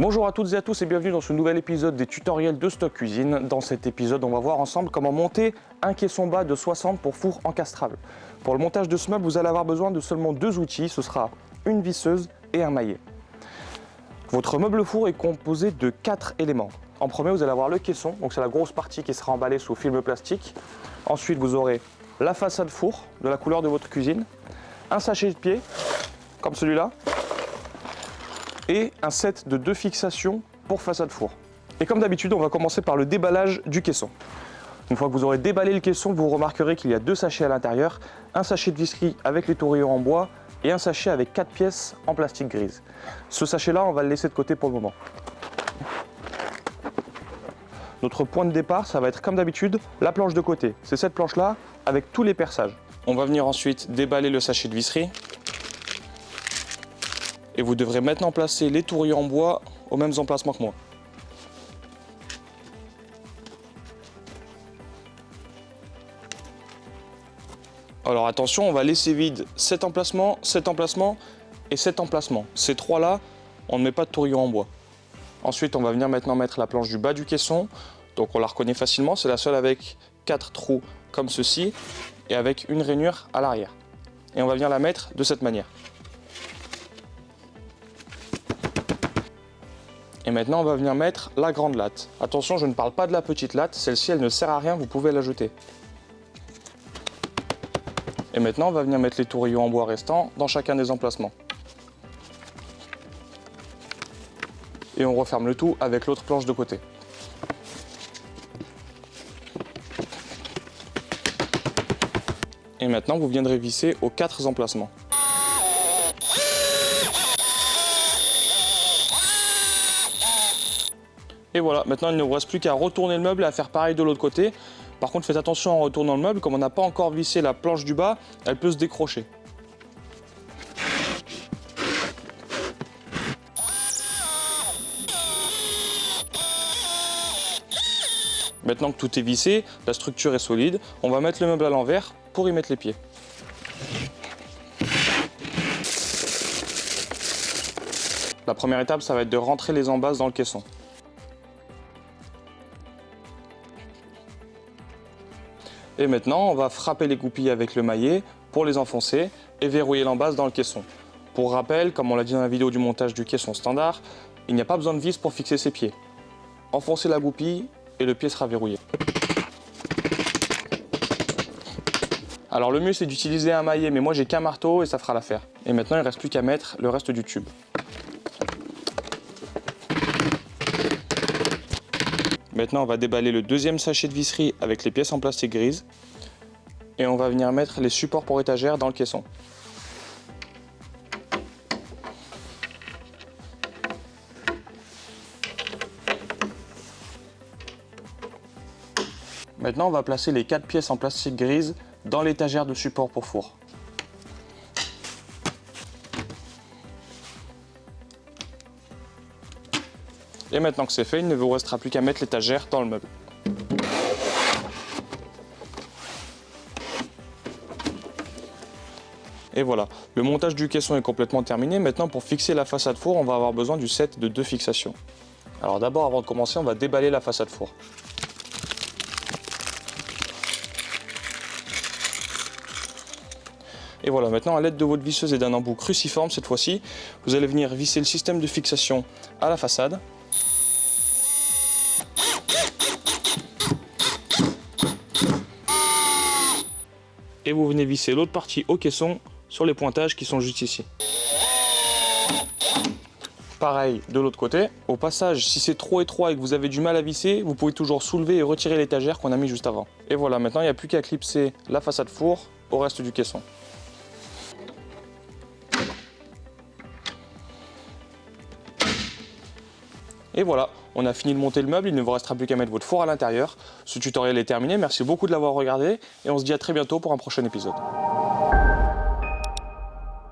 Bonjour à toutes et à tous et bienvenue dans ce nouvel épisode des tutoriels de Stock Cuisine. Dans cet épisode, on va voir ensemble comment monter un caisson bas de 60 pour four encastrable. Pour le montage de ce meuble, vous allez avoir besoin de seulement deux outils, ce sera une visseuse et un maillet. Votre meuble four est composé de 4 éléments. En premier, vous allez avoir le caisson, donc c'est la grosse partie qui sera emballée sous film plastique. Ensuite, vous aurez la façade four de la couleur de votre cuisine, un sachet de pied, comme celui-là, et un set de 2 fixations pour façade four. Et comme d'habitude, on va commencer par le déballage du caisson. Une fois que vous aurez déballé le caisson, vous remarquerez qu'il y a 2 sachets à l'intérieur, un sachet de visserie avec les tourillons en bois et un sachet avec 4 pièces en plastique grise. Ce sachet-là, on va le laisser de côté pour le moment. Notre point de départ, ça va être comme d'habitude, la planche de côté. C'est cette planche-là avec tous les perçages. On va venir ensuite déballer le sachet de visserie. Et vous devrez maintenant placer les tourillons en bois aux mêmes emplacements que moi. Alors attention, on va laisser vide cet emplacement et cet emplacement. Ces trois-là, on ne met pas de tourillons en bois. Ensuite, on va venir maintenant mettre la planche du bas du caisson. Donc on la reconnaît facilement, c'est la seule avec 4 trous comme ceci et avec une rainure à l'arrière. Et on va venir la mettre de cette manière. Et maintenant, on va venir mettre la grande latte. Attention, je ne parle pas de la petite latte, celle-ci, elle ne sert à rien, vous pouvez la jeter. Et maintenant, on va venir mettre les tourillons en bois restants dans chacun des emplacements. Et on referme le tout avec l'autre planche de côté. Et maintenant, vous viendrez visser aux 4 emplacements. Et voilà, maintenant il ne vous reste plus qu'à retourner le meuble et à faire pareil de l'autre côté. Par contre, faites attention en retournant le meuble, comme on n'a pas encore vissé la planche du bas, elle peut se décrocher. Maintenant que tout est vissé, la structure est solide, on va mettre le meuble à l'envers pour y mettre les pieds. La première étape, ça va être de rentrer les embasses dans le caisson. Et maintenant, on va frapper les goupilles avec le maillet pour les enfoncer et verrouiller l'embasse dans le caisson. Pour rappel, comme on l'a dit dans la vidéo du montage du caisson standard, il n'y a pas besoin de vis pour fixer ses pieds. Enfoncez la goupille et le pied sera verrouillé. Alors le mieux c'est d'utiliser un maillet, mais moi j'ai qu'un marteau et ça fera l'affaire. Et maintenant il ne reste plus qu'à mettre le reste du tube. Maintenant, on va déballer le deuxième sachet de visserie avec les pièces en plastique grise. Et on va venir mettre les supports pour étagères dans le caisson. Maintenant, on va placer les 4 pièces en plastique grise dans l'étagère de support pour four. Et maintenant que c'est fait, il ne vous restera plus qu'à mettre l'étagère dans le meuble. Et voilà, le montage du caisson est complètement terminé. Maintenant, pour fixer la façade four, on va avoir besoin du set de 2 fixations. Alors d'abord, avant de commencer, on va déballer la façade four. Et voilà, maintenant, à l'aide de votre visseuse et d'un embout cruciforme, cette fois-ci, vous allez venir visser le système de fixation à la façade. Et vous venez visser l'autre partie au caisson sur les pointages qui sont juste ici. Pareil de l'autre côté. Au passage, si c'est trop étroit et que vous avez du mal à visser, vous pouvez toujours soulever et retirer l'étagère qu'on a mis juste avant. Et voilà, maintenant il n'y a plus qu'à clipser la façade four au reste du caisson. Et voilà, on a fini de monter le meuble, il ne vous restera plus qu'à mettre votre four à l'intérieur. Ce tutoriel est terminé, merci beaucoup de l'avoir regardé et on se dit à très bientôt pour un prochain épisode.